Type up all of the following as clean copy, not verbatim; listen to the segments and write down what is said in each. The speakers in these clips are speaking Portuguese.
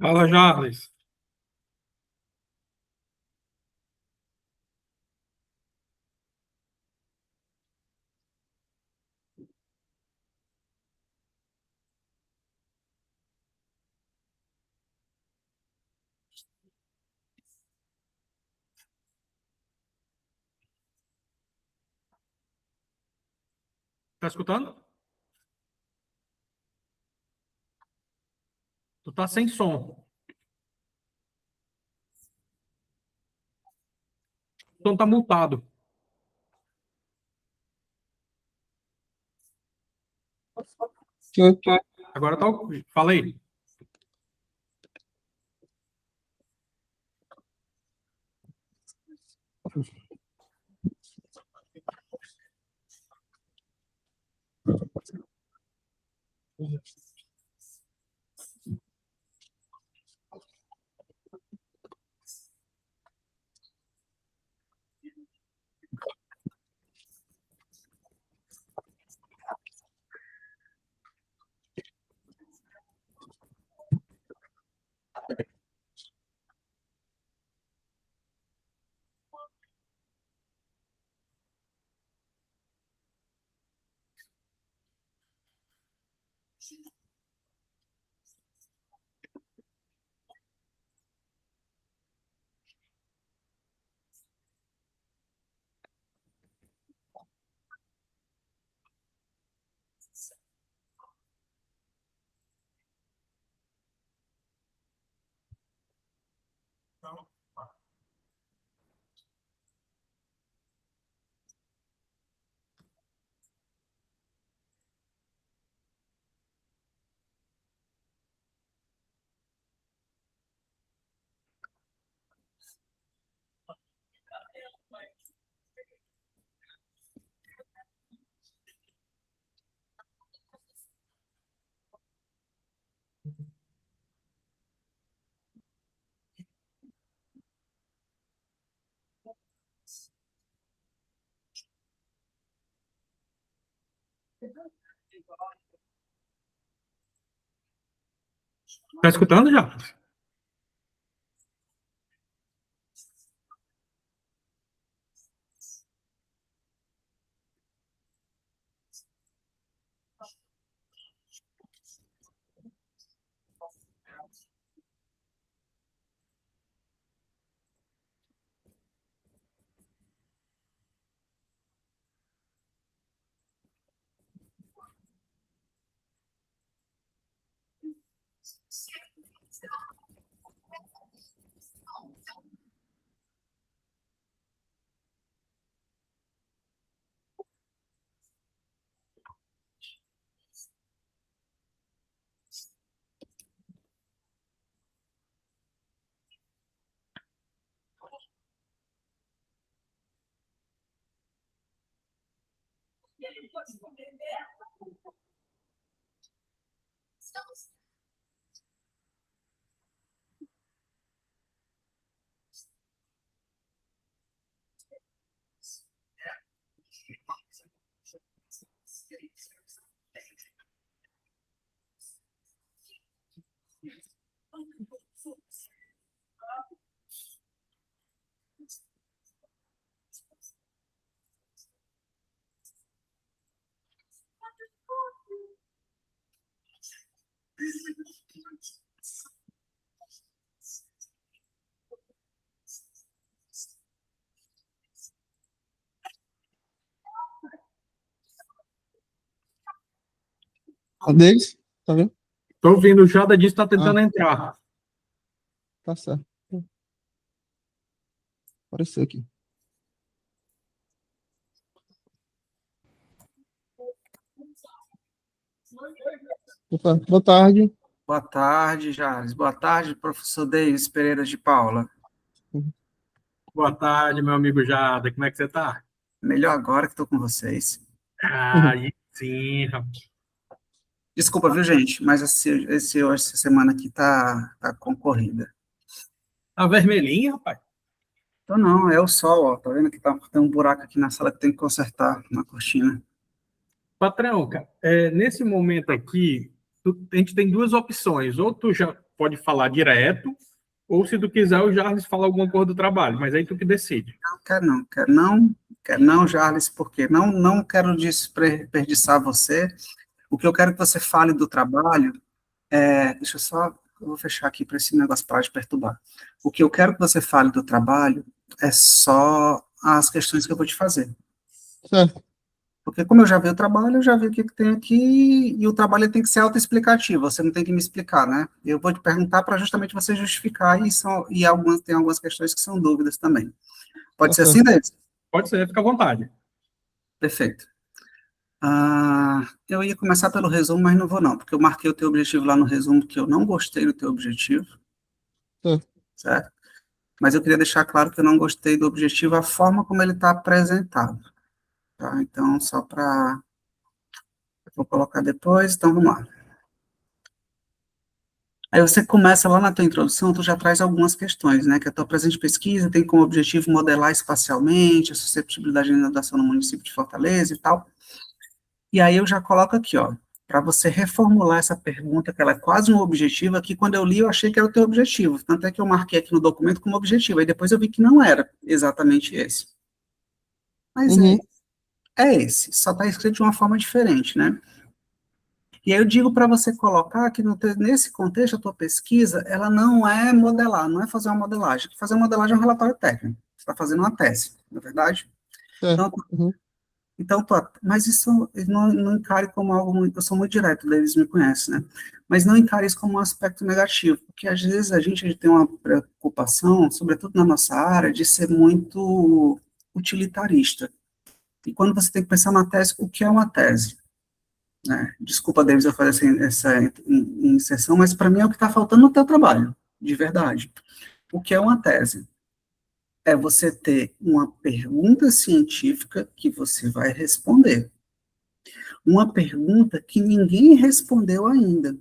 Fala, Jarles. Tá escutando? Tu tá sem som. O som tá multado. Agora tá. Fala aí. Tá escutando, já? A deles? Tá vendo? Tô ouvindo. O Jada disse que tá tentando Ah. entrar. Tá certo. Apareceu aqui. Opa, boa tarde. Boa tarde, Jales. Boa tarde, professor Davis Pereira de Paula. Boa tarde, meu amigo Jada. Como é que você tá? Melhor agora que estou com vocês. Aí sim, rapaz. Desculpa, viu, gente? Mas essa semana aqui tá concorrida. Tá vermelhinho, rapaz? Então não, é o sol, ó. Tá vendo que tem um buraco aqui na sala que tem que consertar na cortina. Patrão, cara, nesse momento aqui, a gente tem duas opções. Ou tu já pode falar direto, ou se tu quiser, o Jarles fala alguma coisa do trabalho, mas aí tu que decide. Quero não, Jarles, porque não quero desperdiçar você. O que eu quero que você fale do trabalho deixa eu só, eu vou fechar aqui para esse negócio parar de perturbar. O que eu quero que você fale do trabalho é só as questões que eu vou te fazer. Certo. Porque como eu já vi o trabalho, eu já vi o que tem aqui, e o trabalho tem que ser autoexplicativo, você não tem que me explicar, né? Eu vou te perguntar para justamente você justificar, e tem algumas questões que são dúvidas também. Pode ser Tá assim, certo. David? Pode ser, fica à vontade. Perfeito. Eu ia começar pelo resumo, mas não vou não, porque eu marquei o teu objetivo lá no resumo, que eu não gostei do teu objetivo, Certo. certo? Mas eu queria deixar claro que eu não gostei do objetivo, a forma como ele está apresentado, tá? Então, vou colocar depois, então vamos lá. Aí você começa lá na tua introdução, tu já traz algumas questões, né? Que a tua presente pesquisa tem como objetivo modelar espacialmente a susceptibilidade de inundação no município de Fortaleza e tal. E aí eu já coloco aqui, ó, para você reformular essa pergunta, que ela é quase um objetivo, aqui quando eu li eu achei que era o teu objetivo, tanto é que eu marquei aqui no documento como objetivo, aí depois eu vi que não era exatamente esse. Mas Uhum. é esse, só está escrito de uma forma diferente, né? E aí eu digo para você colocar que nesse contexto a tua pesquisa, ela não é modelar, não é fazer uma modelagem. Fazer uma modelagem é um relatório técnico, você está fazendo uma tese, não é verdade? Certo. Então, Uhum. mas isso não encare como algo muito, eu sou muito direto, eles me conhecem, né? Mas não encare isso como um aspecto negativo, porque às vezes a gente tem uma preocupação, sobretudo na nossa área, de ser muito utilitarista. E quando você tem que pensar na tese, o que é uma tese? Desculpa, Davis, eu fazer essa inserção, mas para mim é o que está faltando no teu trabalho, de verdade. O que é uma tese? É você ter uma pergunta científica que você vai responder. Uma pergunta que ninguém respondeu ainda.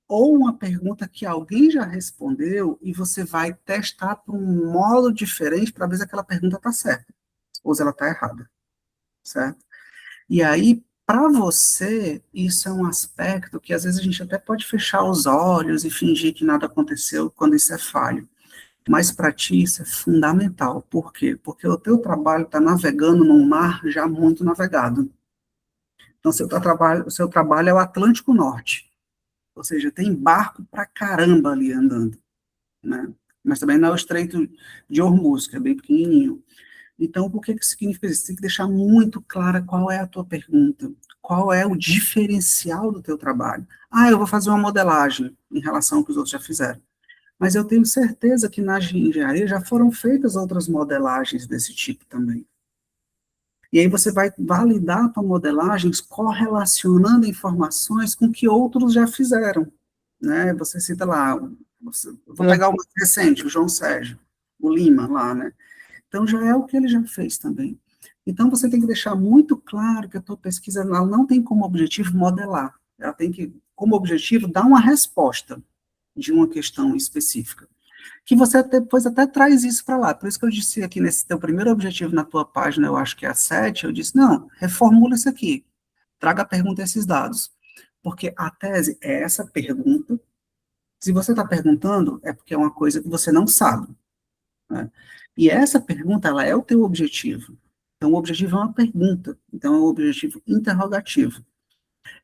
Ou uma pergunta que alguém já respondeu e você vai testar por um modo diferente para ver se aquela pergunta está certa, ou se ela está errada, certo? E aí, para você, isso é um aspecto que às vezes a gente até pode fechar os olhos e fingir que nada aconteceu quando isso é falho. Mas para ti isso é fundamental. Por quê? Porque o teu trabalho está navegando num mar já muito navegado. Então, o seu trabalho é o Atlântico Norte. Ou seja, tem barco pra caramba ali andando, né? Mas também não é o Estreito de Hormuz, que é bem pequenininho. Então, o que significa isso? Você tem que deixar muito clara qual é a tua pergunta, qual é o diferencial do teu trabalho. Eu vou fazer uma modelagem em relação ao que os outros já fizeram. Mas eu tenho certeza que na engenharia já foram feitas outras modelagens desse tipo também. E aí você vai validar a tua modelagem correlacionando informações com que outros já fizeram, né? Você cita lá, vou pegar o mais recente, o João Sérgio, o Lima lá, né? Então, já é o que ele já fez também. Então, você tem que deixar muito claro que a tua pesquisa ela não tem como objetivo modelar. Ela tem que, como objetivo, dar uma resposta de uma questão específica. Que você depois até traz isso para lá. Por isso que eu disse aqui nesse teu primeiro objetivo na tua página, eu acho que é a 7, eu disse, não, reformula isso aqui. Traga a pergunta e esses dados. Porque a tese é essa pergunta. Se você está perguntando, é porque é uma coisa que você não sabe, né? E essa pergunta, ela é o teu objetivo. Então, o objetivo é uma pergunta. Então, é um objetivo interrogativo.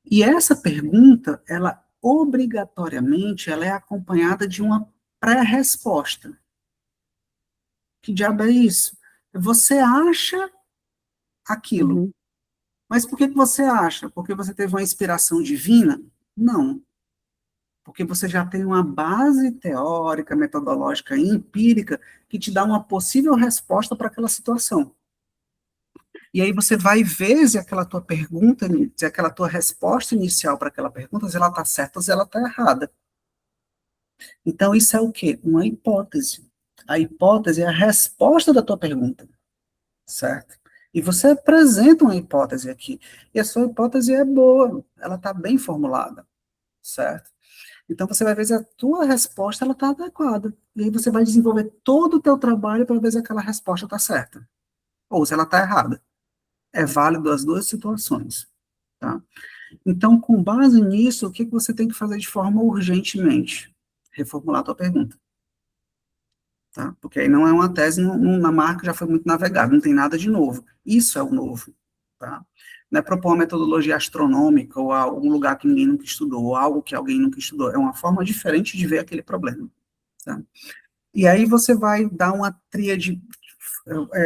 E essa pergunta, ela obrigatoriamente, ela é acompanhada de uma pré-resposta. Que diabo é isso? Você acha aquilo. Uhum. Mas por que você acha? Porque você teve uma inspiração divina? Não. Porque você já tem uma base teórica, metodológica e empírica que te dá uma possível resposta para aquela situação. E aí você vai ver se aquela tua pergunta, se aquela tua resposta inicial para aquela pergunta, se ela está certa ou se ela está errada. Então, isso é o quê? Uma hipótese. A hipótese é a resposta da tua pergunta, certo? E você apresenta uma hipótese aqui. E a sua hipótese é boa, ela está bem formulada, certo? Então, você vai ver se a tua resposta está adequada. E aí você vai desenvolver todo o teu trabalho para ver se aquela resposta está certa. Ou se ela está errada. É válido as duas situações, tá? Então, com base nisso, o que você tem que fazer de forma urgentemente? Reformular a tua pergunta. Tá? Porque aí não é uma tese na marca, já foi muito navegada, não tem nada de novo. Isso é o novo. Tá? Não é propor uma metodologia astronômica ou um lugar que ninguém nunca estudou, ou algo que alguém nunca estudou. É uma forma diferente de ver aquele problema. Tá? E aí você vai dar uma tríade,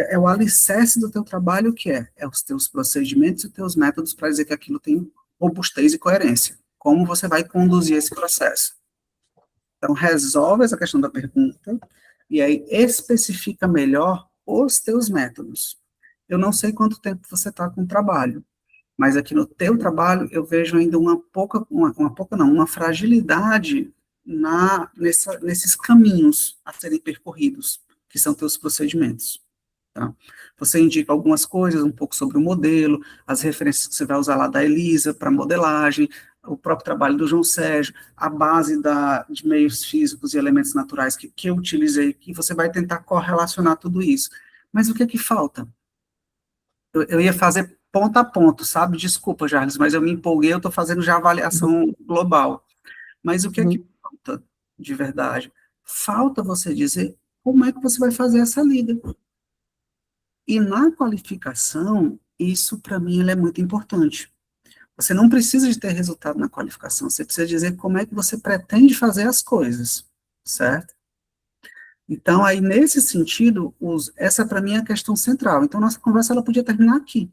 é o alicerce do teu trabalho, que é os teus procedimentos e os teus métodos para dizer que aquilo tem robustez e coerência. Como você vai conduzir esse processo? Então, resolve essa questão da pergunta e aí especifica melhor os teus métodos. Eu não sei quanto tempo você está com o trabalho, mas aqui no teu trabalho eu vejo ainda uma fragilidade nesses caminhos a serem percorridos, que são teus procedimentos. Tá? Você indica algumas coisas, um pouco sobre o modelo, as referências que você vai usar lá da Elisa para modelagem, o próprio trabalho do João Sérgio, a base de meios físicos e elementos naturais que eu utilizei, que você vai tentar correlacionar tudo isso. Mas o que é que falta? Eu ia fazer ponto a ponto, sabe? Desculpa, Jarles, mas eu me empolguei, eu estou fazendo já avaliação global. Mas o que é que falta de verdade? Falta você dizer como é que você vai fazer essa lida. E na qualificação, isso para mim é muito importante. Você não precisa de ter resultado na qualificação, você precisa dizer como é que você pretende fazer as coisas, certo? Então, aí, nesse sentido, essa para mim é a questão central. Então, nossa conversa ela podia terminar aqui.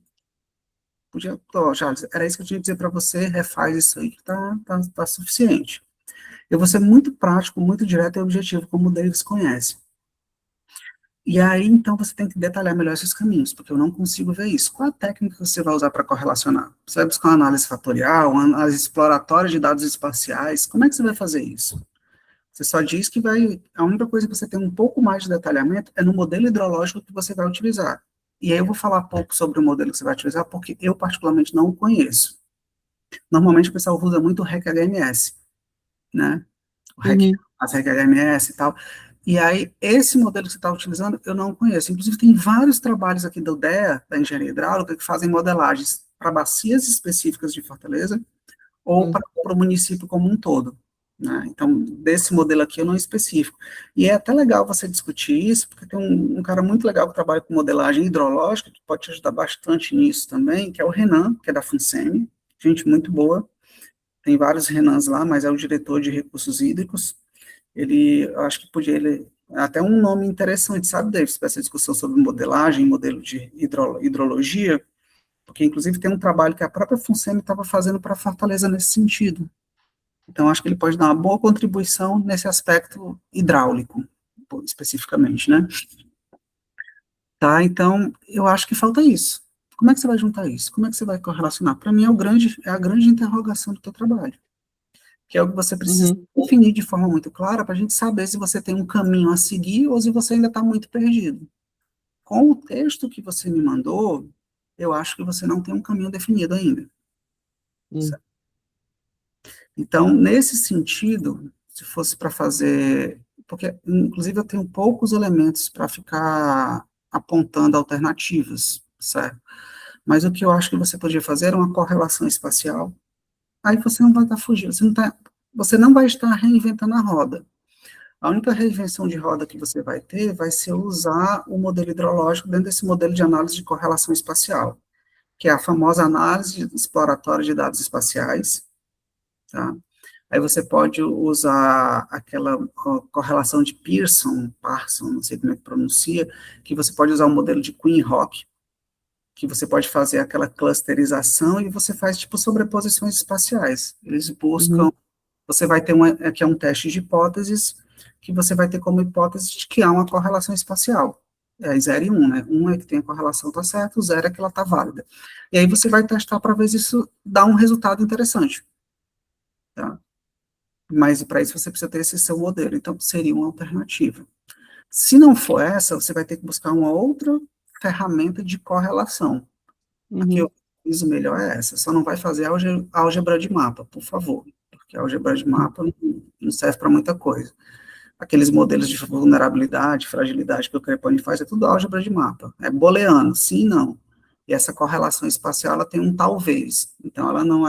Charles, era isso que eu tinha que dizer para você, refaz isso aí que tá suficiente. Eu vou ser muito prático, muito direto e objetivo, como o Davis conhece. E aí, então, você tem que detalhar melhor esses caminhos, porque eu não consigo ver isso. Qual a técnica que você vai usar para correlacionar? Você vai buscar uma análise fatorial, uma análise exploratória de dados espaciais? Como é que você vai fazer isso? Você só diz que a única coisa que você tem um pouco mais de detalhamento é no modelo hidrológico que você vai utilizar. E aí eu vou falar pouco sobre o modelo que você vai utilizar, porque eu particularmente não o conheço. Normalmente o pessoal usa muito o REC-HMS, né? As REC-HMS e tal. E aí, esse modelo que você está utilizando, eu não conheço. Inclusive, tem vários trabalhos aqui do DEA, da Engenharia Hidráulica, que fazem modelagens para bacias específicas de Fortaleza ou para o município como um todo. Né? Então, desse modelo aqui eu não específico. E é até legal você discutir isso, porque tem um cara muito legal que trabalha com modelagem hidrológica, que pode te ajudar bastante nisso também, que é o Renan, que é da FUNSEMI, gente muito boa. Tem vários Renans lá, mas é o diretor de recursos hídricos. Eu acho que até um nome interessante, sabe, Davis, para essa discussão sobre modelagem, modelo de hidrologia, porque, inclusive, tem um trabalho que a própria FUNSEMI estava fazendo para Fortaleza nesse sentido. Então, acho que ele pode dar uma boa contribuição nesse aspecto hidráulico, especificamente, né? Tá, então, eu acho que falta isso. Como é que você vai juntar isso? Como é que você vai correlacionar? Para mim, é a grande interrogação do teu trabalho, que é o que você precisa definir de forma muito clara para a gente saber se você tem um caminho a seguir ou se você ainda está muito perdido. Com o texto que você me mandou, eu acho que você não tem um caminho definido ainda. Então, nesse sentido, se fosse para fazer... Porque, inclusive, eu tenho poucos elementos para ficar apontando alternativas, certo? Mas o que eu acho que você podia fazer é uma correlação espacial. Aí você não vai estar fugindo, você não vai estar reinventando a roda. A única reinvenção de roda que você vai ter vai ser usar o modelo hidrológico dentro desse modelo de análise de correlação espacial, que é a famosa análise exploratória de dados espaciais, tá? Aí você pode usar aquela correlação de Parson, não sei como é que pronuncia, que você pode usar o modelo de Queen-Rock, que você pode fazer aquela clusterização e você faz, tipo, sobreposições espaciais. Eles buscam, você vai ter aqui é um teste de hipóteses, que você vai ter como hipótese de que há uma correlação espacial. É 0 e 1, né? 1 é que tem a correlação, tá certo, 0 é que ela tá válida. E aí você vai testar para ver se isso dá um resultado interessante. Tá? Mas para isso você precisa ter esse seu modelo, então seria uma alternativa. Se não for essa, você vai ter que buscar uma outra ferramenta de correlação. A que eu utilizo melhor é essa, só não vai fazer álgebra de mapa, por favor, porque a álgebra de mapa não serve para muita coisa. Aqueles modelos de vulnerabilidade, fragilidade que o Creponi faz, é tudo álgebra de mapa, é booleano, sim, não. E essa correlação espacial, ela tem um talvez. Então, ela não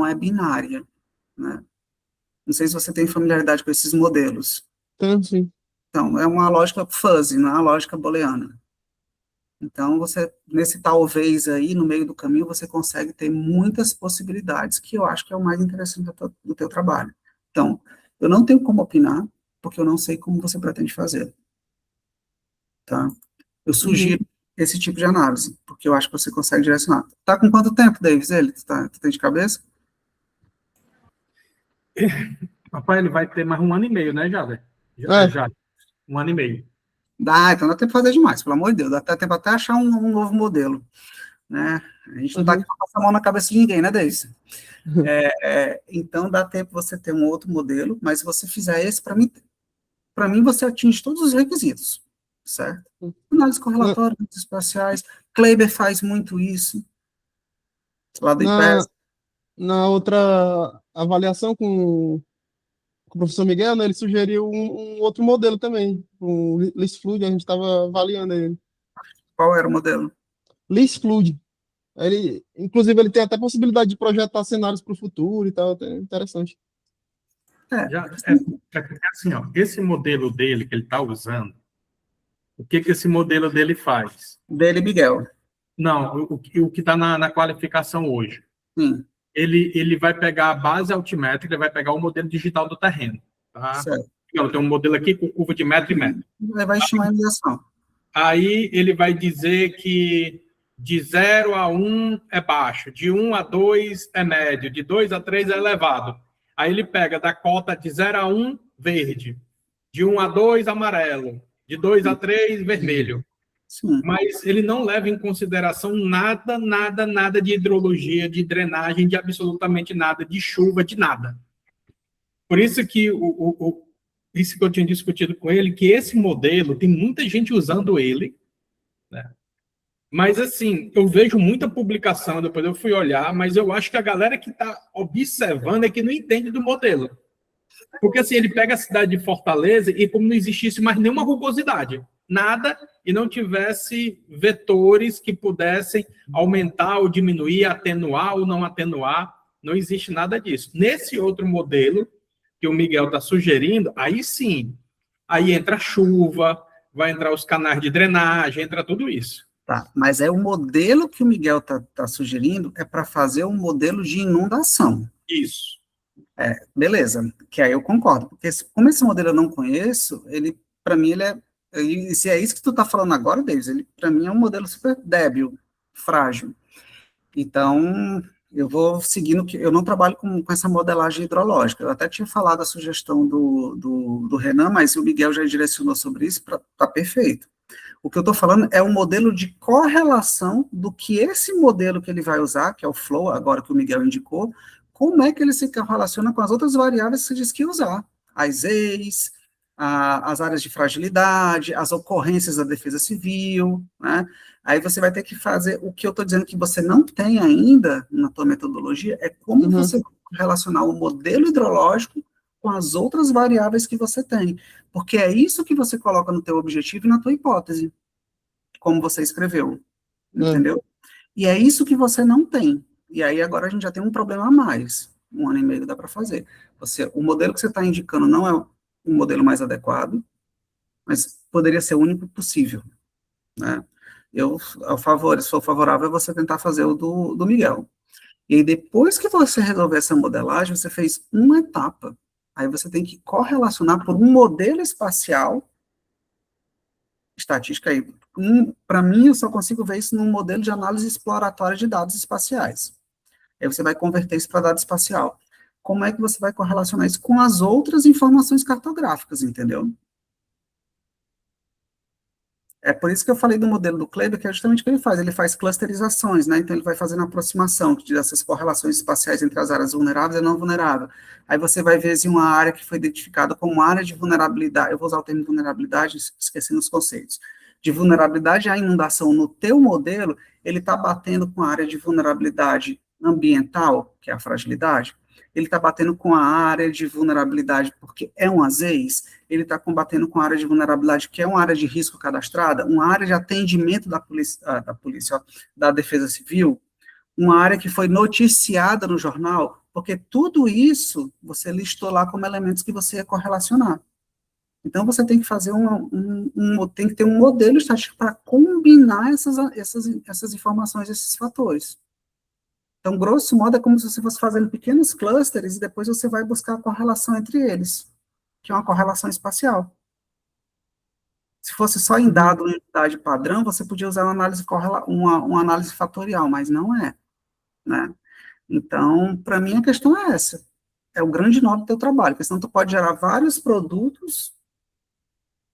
é binária, né? Não sei se você tem familiaridade com esses modelos. Então, sim. Então, é uma lógica fuzzy, não é uma lógica booleana. Então, nesse talvez aí, no meio do caminho, você consegue ter muitas possibilidades, que eu acho que é o mais interessante do teu trabalho. Então, eu não tenho como opinar, porque eu não sei como você pretende fazer, tá? Eu sugiro esse tipo de análise, porque eu acho que você consegue direcionar. Tá com quanto tempo, Davis, ele? Tu tem de cabeça? Papai, ele vai ter mais 1 ano e meio, né, Jader? É. Já, 1 ano e meio. Dá, então dá tempo de fazer demais, pelo amor de Deus. Dá até tempo até achar um novo modelo, né? A gente não tá aqui para passar a mão na cabeça de ninguém, né, Davis? Então dá tempo você ter um outro modelo, mas se você fizer esse, para mim você atinge todos os requisitos, certo? Análise correlatória, dados espaciais, Kleber faz muito isso, lá do Na, IPES. na outra avaliação com o professor Miguel, né, ele sugeriu um outro modelo também, o ListFluid, a gente estava avaliando ele. Qual era o modelo? ListFluid. Inclusive, ele tem até a possibilidade de projetar cenários para o futuro e tal, é interessante. É porque, assim, ó, esse modelo dele que ele está usando, o que esse modelo dele faz? Dele, Miguel. Não, o que está na qualificação hoje. Sim, Ele vai pegar a base altimétrica, ele vai pegar o modelo digital do terreno. Tá? certo. Então, tem um modelo aqui com curva de metro e metro. Vai estimar a iluminação. Aí ele vai dizer que de 0 a 1 é baixo, de 1 a 2 é médio, de 2 a 3 é elevado. Aí ele pega da cota de 0 a 1, verde, de 1 a 2, amarelo, de 2 a 3, vermelho. Sim. Mas ele não leva em consideração nada de hidrologia, de drenagem, de absolutamente nada, de chuva, de nada. Por isso que isso que eu tinha discutido com ele, que esse modelo, tem muita gente usando ele, né? Mas, assim, eu vejo muita publicação, depois eu fui olhar, mas eu acho que a galera que está observando é que não entende do modelo. Porque, assim, ele pega a cidade de Fortaleza e como não existisse mais nenhuma rugosidade, nada, e não tivesse vetores que pudessem aumentar ou diminuir, atenuar ou não atenuar, não existe nada disso. Nesse outro modelo que o Miguel está sugerindo, aí sim, aí entra a chuva, vai entrar os canais de drenagem, entra tudo isso. Tá, mas o modelo que o Miguel tá sugerindo é para fazer um modelo de inundação. Isso. Beleza, que aí eu concordo, porque como esse modelo eu não conheço, ele, para mim, e se é isso que tu tá falando agora, Davis, ele, para mim, é um modelo super débil, frágil. Então, eu vou seguindo, que eu não trabalho com essa modelagem hidrológica, eu até tinha falado a sugestão do Renan, mas o Miguel já direcionou sobre isso, tá perfeito. O que eu estou falando é um modelo de correlação do que esse modelo que ele vai usar, que é o Flow, agora que o Miguel indicou, como é que ele se correlaciona com as outras variáveis que você disse que ia usar. As EIs, as áreas de fragilidade, as ocorrências da defesa civil, né? Aí você vai ter que fazer o que eu estou dizendo que você não tem ainda na tua metodologia, é como você relacionar o modelo hidrológico com as outras variáveis que você tem. Porque é isso que você coloca no teu objetivo e na tua hipótese, como você escreveu, entendeu? E é isso que você não tem. E aí agora a gente já tem um problema a mais. 1 ano e meio dá para fazer. O modelo que você está indicando não é o modelo mais adequado, mas poderia ser o único possível, né? Se for favorável, é você tentar fazer o do Miguel. E aí, depois que você resolver essa modelagem, você fez uma etapa. Aí você tem que correlacionar por um modelo espacial, estatística aí. Para mim, eu só consigo ver isso num modelo de análise exploratória de dados espaciais. Aí você vai converter isso para dado espacial. Como é que você vai correlacionar isso com as outras informações cartográficas, entendeu? É por isso que eu falei do modelo do Kleber, que é justamente o que ele faz. Ele faz clusterizações, né? Então, ele vai fazendo aproximação dessas correlações espaciais entre as áreas vulneráveis e não vulneráveis. Aí você vai ver se uma área que foi identificada como área de vulnerabilidade, eu vou usar o termo vulnerabilidade, esquecendo os conceitos, de vulnerabilidade à inundação no teu modelo, ele está batendo com a área de vulnerabilidade ambiental, que é a fragilidade. ele está batendo com a área de vulnerabilidade porque é um AZEIS, ele está combatendo com a área de vulnerabilidade que é uma área de risco cadastrada, uma área de atendimento da polícia, da Defesa Civil, uma área que foi noticiada no jornal, porque tudo isso você listou lá como elementos que você ia correlacionar. Então, você tem que fazer tem que ter um modelo estatístico para combinar essas informações, esses fatores. Então, grosso modo, é como se você fosse fazendo pequenos clusters e depois você vai buscar a correlação entre eles, que é uma correlação espacial. Se fosse só em dado, unidade padrão, você podia usar uma análise fatorial, mas não é, né? Então, para mim, a questão é essa. É o grande nó do teu trabalho, porque senão tu pode gerar vários produtos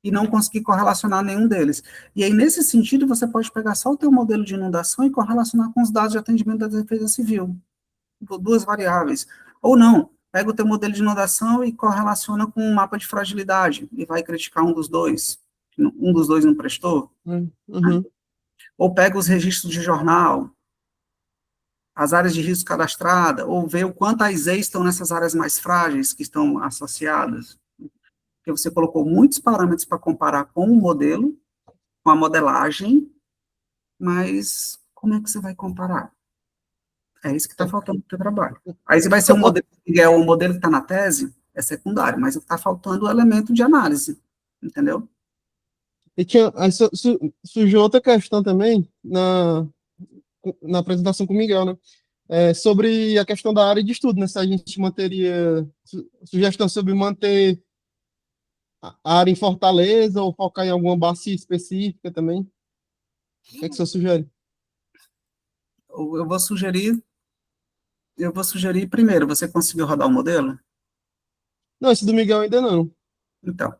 e não conseguir correlacionar nenhum deles. E aí, nesse sentido, você pode pegar só o teu modelo de inundação e correlacionar com os dados de atendimento da Defesa Civil, duas variáveis. Ou não, pega o teu modelo de inundação e correlaciona com um mapa de fragilidade, e vai criticar um dos dois não prestou. Uhum. Ou pega os registros de jornal, as áreas de risco cadastrada, ou vê o quanto as EIs estão nessas áreas mais frágeis que estão associadas. Porque você colocou muitos parâmetros para comparar com o modelo, com a modelagem, mas como é que você vai comparar? É isso que está faltando no seu trabalho. Aí você vai ser um modelo, que é o modelo que está na tese, é secundário, mas está faltando o elemento de análise, entendeu? E aí surgiu outra questão também na apresentação com o Miguel, né? Sobre a questão da área de estudo, né? Se a gente manteria sugestão sobre manter a área em Fortaleza ou focar em alguma bacia específica também. O que é que você sugere? Eu vou sugerir primeiro, você conseguiu rodar o modelo? Não, esse do Miguel ainda não. Então,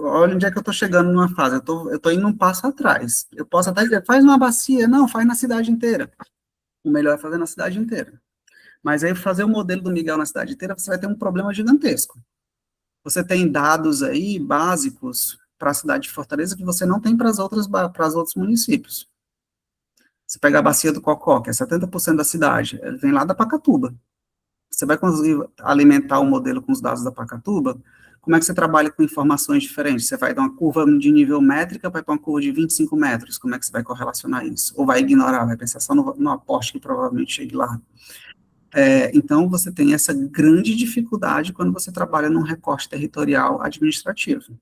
olha onde é que eu estou chegando numa fase, eu tô indo um passo atrás. Eu posso até dizer, faz uma bacia, não, faz na cidade inteira. O melhor é fazer na cidade inteira. Mas aí, fazer o modelo do Miguel na cidade inteira, você vai ter um problema gigantesco. Você tem dados aí básicos para a cidade de Fortaleza que você não tem para os outros municípios. Você pega a bacia do Cocó, que é 70% da cidade, ele vem lá da Pacatuba. Você vai conseguir alimentar o modelo com os dados da Pacatuba? Como é que você trabalha com informações diferentes? Você vai dar uma curva de nível métrica para uma curva de 25 metros. Como é que você vai correlacionar isso? Ou vai ignorar, vai pensar só no aporte que provavelmente chegue lá. Então, você tem essa grande dificuldade quando você trabalha num recorte territorial administrativo.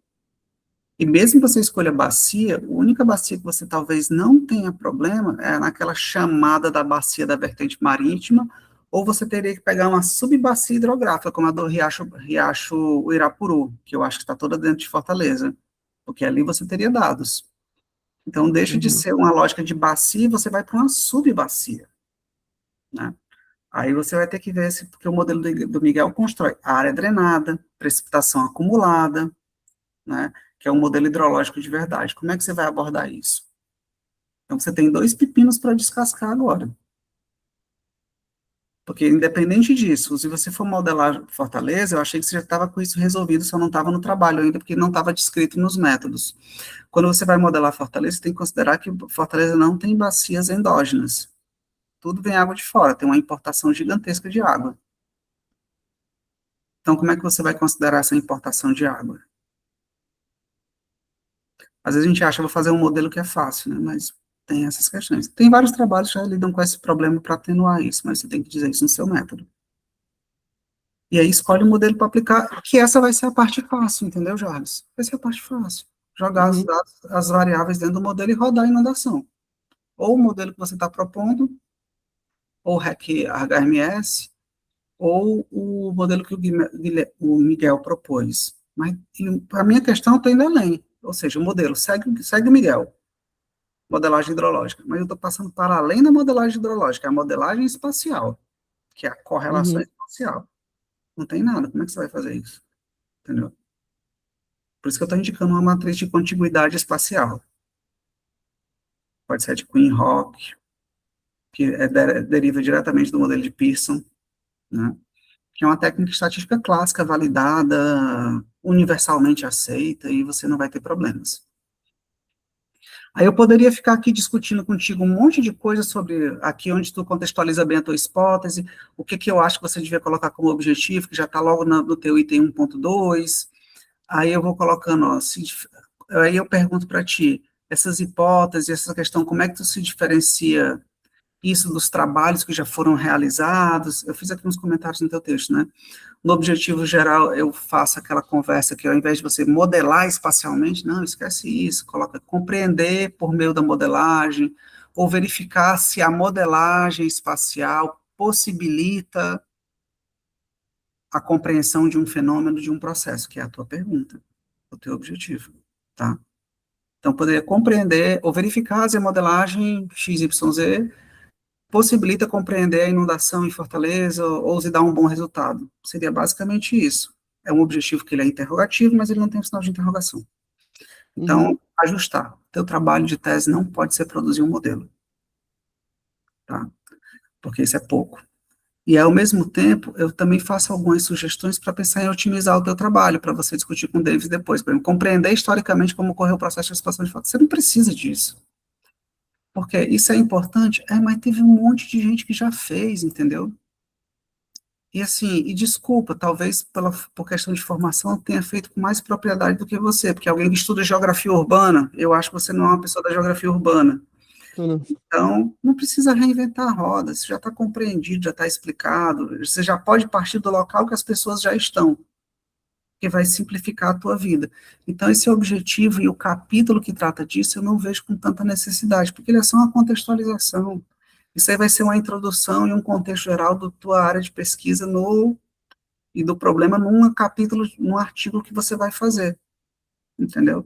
E mesmo que você escolha bacia, a única bacia que você talvez não tenha problema é naquela chamada da bacia da vertente marítima, ou você teria que pegar uma subbacia hidrográfica, como a do Riacho Uirapuru, que eu acho que está toda dentro de Fortaleza, porque ali você teria dados. Então, deixa de ser uma lógica de bacia e você vai para uma subbacia, né? Aí você vai ter que ver se, porque o modelo do Miguel constrói área drenada, precipitação acumulada, né, que é um modelo hidrológico de verdade. Como é que você vai abordar isso? Então, você tem dois pepinos para descascar agora. Porque, independente disso, se você for modelar Fortaleza, eu achei que você já estava com isso resolvido, só não estava no trabalho ainda, porque não estava descrito nos métodos. Quando você vai modelar Fortaleza, você tem que considerar que Fortaleza não tem bacias endógenas. Tudo vem água de fora, tem uma importação gigantesca de água. Então, como é que você vai considerar essa importação de água? Às vezes a gente acha, vou fazer um modelo que é fácil, né? Mas tem essas questões. Tem vários trabalhos que já lidam com esse problema para atenuar isso, mas você tem que dizer isso no seu método. E aí escolhe o modelo para aplicar, que essa vai ser a parte fácil, entendeu, Jarvis? Vai ser a parte fácil. Jogar as variáveis dentro do modelo e rodar a inundação. Ou o modelo que você está propondo, ou o REC HMS, ou o modelo que o Miguel propôs. Mas a minha questão está indo além. Ou seja, o modelo segue o Miguel, modelagem hidrológica, mas eu estou passando para além da modelagem hidrológica, a modelagem espacial, que é a correlação espacial. Não tem nada, como é que você vai fazer isso? Entendeu? Por isso que eu estou indicando uma matriz de contiguidade espacial. Pode ser de Queen Rock, que deriva diretamente do modelo de Pearson, né? Que é uma técnica estatística clássica, validada, universalmente aceita, e você não vai ter problemas. Aí eu poderia ficar aqui discutindo contigo um monte de coisa sobre aqui onde tu contextualiza bem a tua hipótese, o que eu acho que você devia colocar como objetivo, que já está logo no teu item 1.2. Aí eu vou colocando, ó, aí eu pergunto para ti, essas hipóteses, essa questão, como é que tu se diferencia isso dos trabalhos que já foram realizados? Eu fiz aqui uns comentários no teu texto, né? No objetivo geral, eu faço aquela conversa que ao invés de você modelar espacialmente, não, esquece isso, coloca compreender por meio da modelagem, ou verificar se a modelagem espacial possibilita a compreensão de um fenômeno, de um processo, que é a tua pergunta, o teu objetivo, tá? Então, poderia compreender ou verificar se a modelagem XYZ possibilita compreender a inundação em Fortaleza ou se dar um bom resultado. Seria basicamente isso. É um objetivo que ele é interrogativo, mas ele não tem um sinal de interrogação. Então, ajustar. Teu trabalho de tese não pode ser produzir um modelo, tá? Porque isso é pouco. E, ao mesmo tempo, eu também faço algumas sugestões para pensar em otimizar o teu trabalho, para você discutir com o Davis depois. Por exemplo, compreender historicamente como ocorreu o processo de antecipação de fato. Você não precisa disso. Porque isso é importante, mas teve um monte de gente que já fez, entendeu? E assim, e desculpa, talvez por questão de formação eu tenha feito com mais propriedade do que você, porque alguém que estuda geografia urbana, eu acho que você não é uma pessoa da geografia urbana. Então, não precisa reinventar a roda, isso já está compreendido, já está explicado, você já pode partir do local que as pessoas já estão, que vai simplificar a tua vida. Então, esse objetivo e o capítulo que trata disso, eu não vejo com tanta necessidade, porque ele é só uma contextualização. Isso aí vai ser uma introdução e um contexto geral da tua área de pesquisa e do problema num capítulo, num artigo que você vai fazer, entendeu?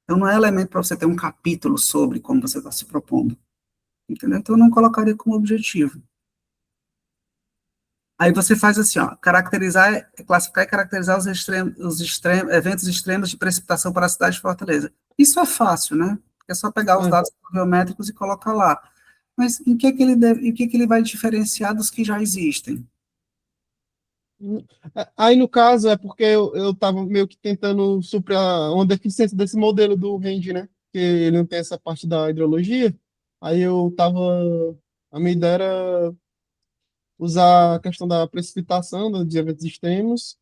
Então, não é elemento para você ter um capítulo sobre como você está se propondo, entendeu? Então, eu não colocaria como objetivo. Aí você faz assim, ó, classificar e caracterizar eventos extremos de precipitação para a cidade de Fortaleza. Isso é fácil, né? É só pegar os dados biométricos e colocar lá. Mas em que ele vai diferenciar dos que já existem? Aí, no caso, é porque eu estava meio que tentando suprir uma deficiência desse modelo do RAND, né? Que ele não tem essa parte da hidrologia. Aí eu estava. A minha ideia era usar a questão da precipitação dos eventos extremos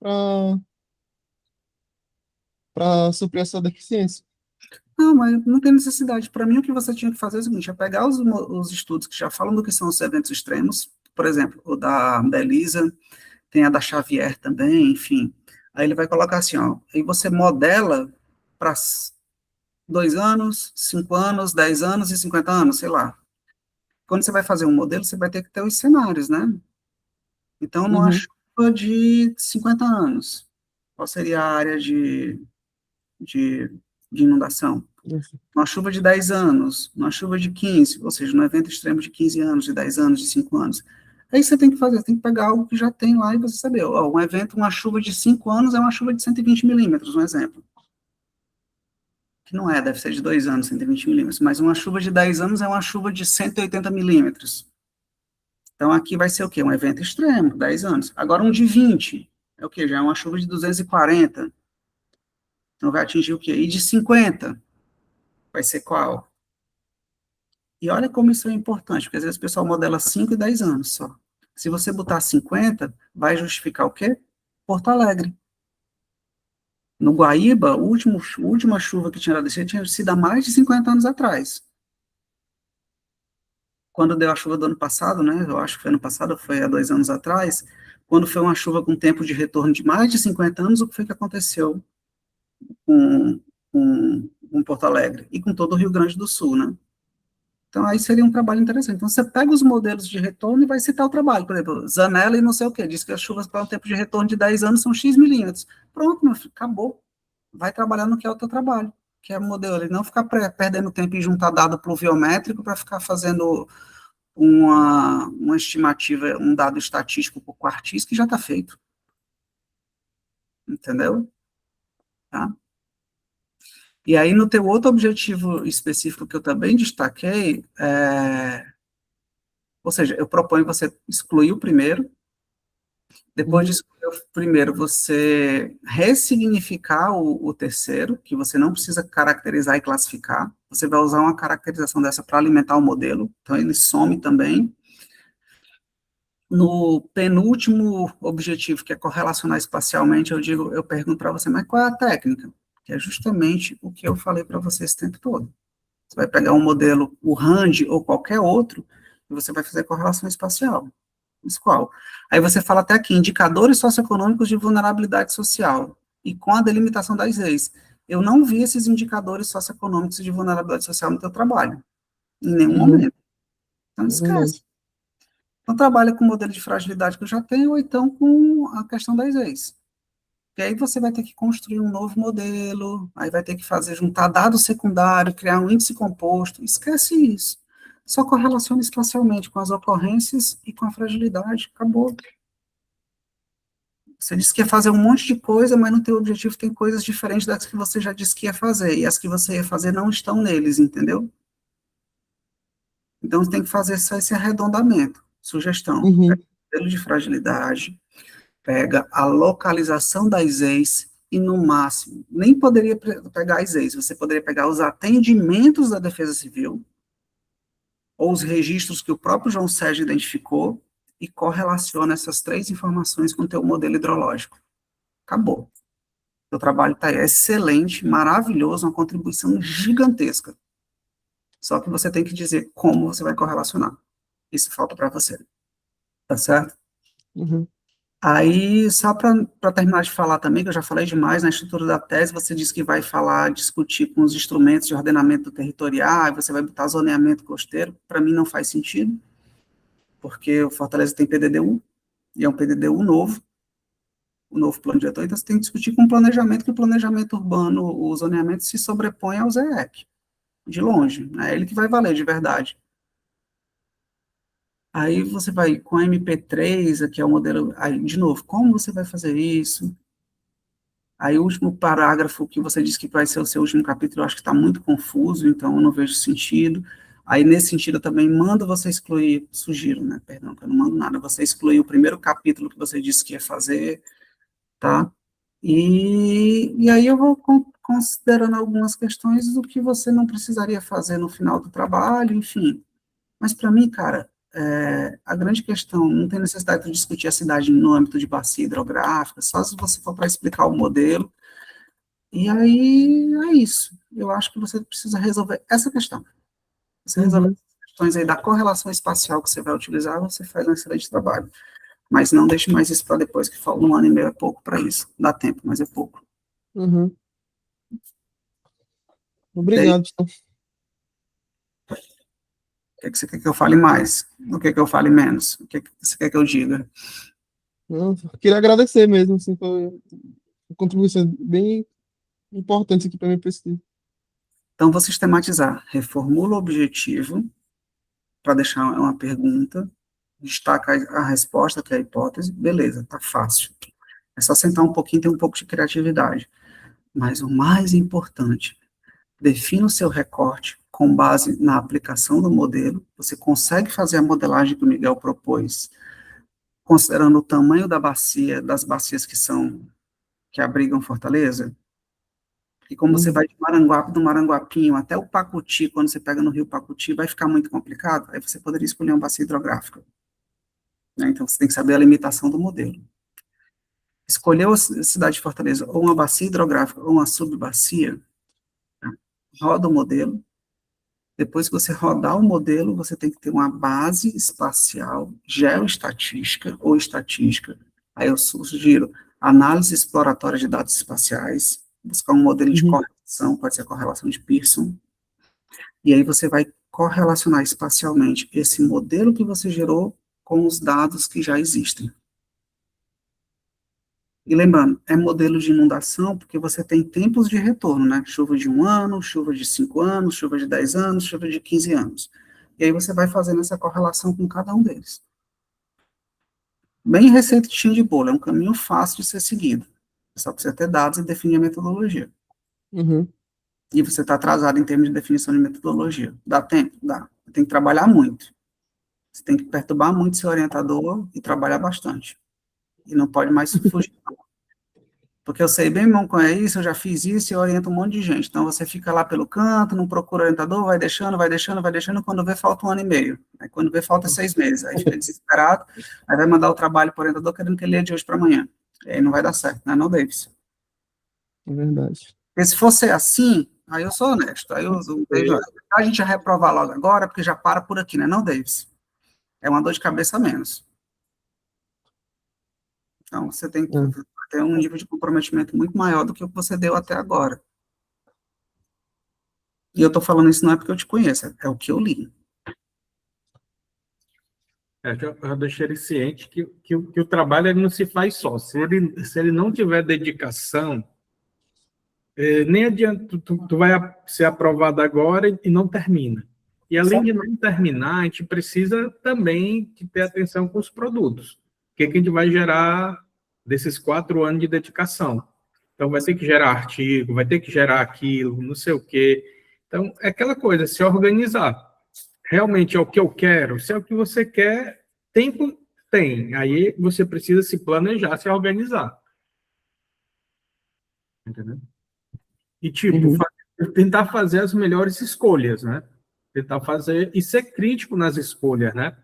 para suprir essa deficiência. Não, mas não tem necessidade. Para mim, o que você tinha que fazer é o seguinte, é pegar os estudos que já falam do que são os eventos extremos, por exemplo, o da Elisa, tem a da Xavier também, enfim. Aí ele vai colocar assim, ó, aí você modela para 2 anos, 5 anos, 10 anos e 50 anos, sei lá. Quando você vai fazer um modelo, você vai ter que ter os cenários, né? Então, numa chuva de 50 anos, qual seria a área de, de inundação? Numa chuva de 10 anos, numa chuva de 15, ou seja, num evento extremo de 15 anos, de 10 anos, de 5 anos. Aí você tem que fazer, tem que pegar algo que já tem lá e você saber, ó, um evento, uma chuva de 5 anos é uma chuva de 120 milímetros, um exemplo. Que não é, deve ser de 2 anos, 120 milímetros, mas uma chuva de 10 anos é uma chuva de 180 milímetros. Então, aqui vai ser o quê? Um evento extremo, 10 anos. Agora, um de 20, é o quê? Já é uma chuva de 240. Então, vai atingir o quê? E de 50, vai ser qual? E olha como isso é importante, porque às vezes o pessoal modela 5 e 10 anos só. Se você botar 50, vai justificar o quê? Porto Alegre. No Guaíba, a última chuva que tinha descido tinha sido há mais de 50 anos atrás. Quando deu a chuva do ano passado, né? Eu acho que foi ano passado, foi há 2 anos atrás, quando foi uma chuva com tempo de retorno de mais de 50 anos, o que foi que aconteceu com, com Porto Alegre e com todo o Rio Grande do Sul, né? Então, aí seria um trabalho interessante. Então, você pega os modelos de retorno e vai citar o trabalho. Por exemplo, Zanella e não sei o quê, diz que as chuvas para um tempo de retorno de 10 anos são X milímetros. Pronto, meu filho, acabou. Vai trabalhar no que é o teu trabalho, que é o modelo. E não ficar perdendo tempo em juntar dado pluviométrico para ficar fazendo uma estimativa, um dado estatístico por quartis que já está feito. Entendeu? Tá? E aí, no teu outro objetivo específico que eu também destaquei, ou seja, eu proponho você excluir o primeiro, depois de excluir o primeiro, você ressignificar o terceiro, que você não precisa caracterizar e classificar, você vai usar uma caracterização dessa para alimentar o modelo, então ele some também. No penúltimo objetivo, que é correlacionar espacialmente, eu pergunto para você, mas qual é a técnica? Que é justamente o que eu falei para você esse tempo todo. Você vai pegar um modelo, o RAND ou qualquer outro, e você vai fazer correlação espacial. Mas qual? Aí você fala até aqui, indicadores socioeconômicos de vulnerabilidade social, e com a delimitação das leis. Eu não vi esses indicadores socioeconômicos de vulnerabilidade social no teu trabalho, em nenhum momento. Então, esquece. Então, trabalha com o modelo de fragilidade que eu já tenho, ou então com a questão das leis. E aí você vai ter que construir um novo modelo, aí vai ter que juntar dado secundário, criar um índice composto, esquece isso. Só correlaciona espacialmente com as ocorrências e com a fragilidade, acabou. Você disse que ia fazer um monte de coisa, mas no teu objetivo tem coisas diferentes das que você já disse que ia fazer, e as que você ia fazer não estão neles, entendeu? Então, você tem que fazer só esse arredondamento. Sugestão, Uhum. modelo de fragilidade, pega a localização das ex e, no máximo, nem poderia pegar as ex, você poderia pegar os atendimentos da Defesa Civil, ou os registros que o próprio João Sérgio identificou, e correlaciona essas 3 informações com o teu modelo hidrológico. Acabou. O trabalho está excelente, maravilhoso, uma contribuição gigantesca. Só que você tem que dizer como você vai correlacionar. Isso falta para você. Tá certo? Uhum. Aí, só para terminar de falar também, que eu já falei demais, na estrutura da tese, você disse que vai discutir com os instrumentos de ordenamento territorial, você vai botar zoneamento costeiro. Para mim não faz sentido, porque o Fortaleza tem PDD-1, e é um PDD-1 novo, o novo plano diretor, então você tem que discutir com o planejamento, que o planejamento urbano, o zoneamento se sobrepõe ao ZEC, de longe, é ele que vai valer de verdade. Aí você vai com MP3, que é o modelo, aí, de novo, como você vai fazer isso? Aí o último parágrafo que você disse que vai ser o seu último capítulo, eu acho que está muito confuso, então eu não vejo sentido. Aí, nesse sentido, eu também mando você excluir, sugiro, né, perdão, que eu não mando nada, você excluir o primeiro capítulo que você disse que ia fazer, tá? E aí eu vou considerando algumas questões do que você não precisaria fazer no final do trabalho, enfim. Mas para mim, cara, a grande questão, não tem necessidade de discutir a cidade no âmbito de bacia hidrográfica, só se você for para explicar o modelo, e aí é isso. Eu acho que você precisa resolver essa questão. Você resolve Uhum. as questões aí da correlação espacial que você vai utilizar, você faz um excelente trabalho. Mas não deixe mais isso para depois, que falta 1 ano e meio, é pouco para isso. Dá tempo, mas é pouco. Uhum. E aí, Obrigado, então. o que é que você quer que eu fale mais? O que é que eu fale menos? O que é que você quer que eu diga? Eu queria agradecer mesmo, assim, foi uma contribuição bem importante aqui para mim, para esse. Então, vou sistematizar. Reformula o objetivo, para deixar uma pergunta, destaca a resposta, que é a hipótese, beleza, tá fácil. É só sentar um pouquinho, ter um pouco de criatividade. Mas o mais importante, defina o seu recorte com base na aplicação do modelo. Você consegue fazer a modelagem que o Miguel propôs, considerando o tamanho da bacia, das bacias que abrigam Fortaleza? E como você Uhum. vai de Maranguape, do Maranguapinho até o Pacuti, quando você pega no rio Pacuti, vai ficar muito complicado, aí você poderia escolher uma bacia hidrográfica, né? Então, você tem que saber a limitação do modelo. Escolheu a cidade de Fortaleza ou uma bacia hidrográfica ou uma subbacia, tá? Roda o modelo. Depois que você rodar o modelo, você tem que ter uma base espacial, geoestatística ou estatística. Aí eu sugiro análise exploratória de dados espaciais, buscar um modelo de Uhum. correlação, pode ser a correlação de Pearson, e aí você vai correlacionar espacialmente esse modelo que você gerou com os dados que já existem. E lembrando, é modelo de inundação porque você tem tempos de retorno, né? Chuva de 1 ano, chuva de 5 anos, chuva de 10 anos, chuva de 15 anos. E aí você vai fazendo essa correlação com cada um deles. Bem receitinho de bolo, é um caminho fácil de ser seguido. Você só precisa ter dados e definir a metodologia. Uhum. E você está atrasado em termos de definição de metodologia. Dá tempo? Dá. Tem que trabalhar muito. Você tem que perturbar muito seu orientador e trabalhar bastante. E não pode mais fugir. Porque eu sei bem como é isso, eu já fiz isso e eu oriento um monte de gente. Então, você fica lá pelo canto, não procura orientador, vai deixando, vai deixando, vai deixando, quando vê, falta 1 ano e meio. Aí, quando vê, falta 6 meses. Aí fica desesperado, aí vai mandar o trabalho para o orientador querendo que ele leia de hoje para amanhã. E aí não vai dar certo, né, não, Davis? É verdade. Porque se fosse assim, aí eu sou honesto. Aí o Davis, a gente já reprovar logo agora, porque já para por aqui, né, não, Davis? É uma dor de cabeça a menos. Então, você tem que ter um nível de comprometimento muito maior do que o que você deu até agora. E eu tô falando isso não é porque eu te conheço, é o que eu li. Eu deixei ele ciente que o trabalho ele não se faz só. Se ele não tiver dedicação, nem adianta, tu vai ser aprovado agora e não termina. E além de não terminar, a gente precisa também de ter atenção com os produtos. O que a gente vai gerar desses 4 anos de dedicação? Então, vai ter que gerar artigo, vai ter que gerar aquilo, não sei o quê. Então, é aquela coisa, se organizar. Realmente é o que eu quero? Se é o que você quer, tempo tem. Aí você precisa se planejar, se organizar. Entendeu? E, tipo, tentar fazer as melhores escolhas, né? Tentar fazer e ser crítico nas escolhas, né?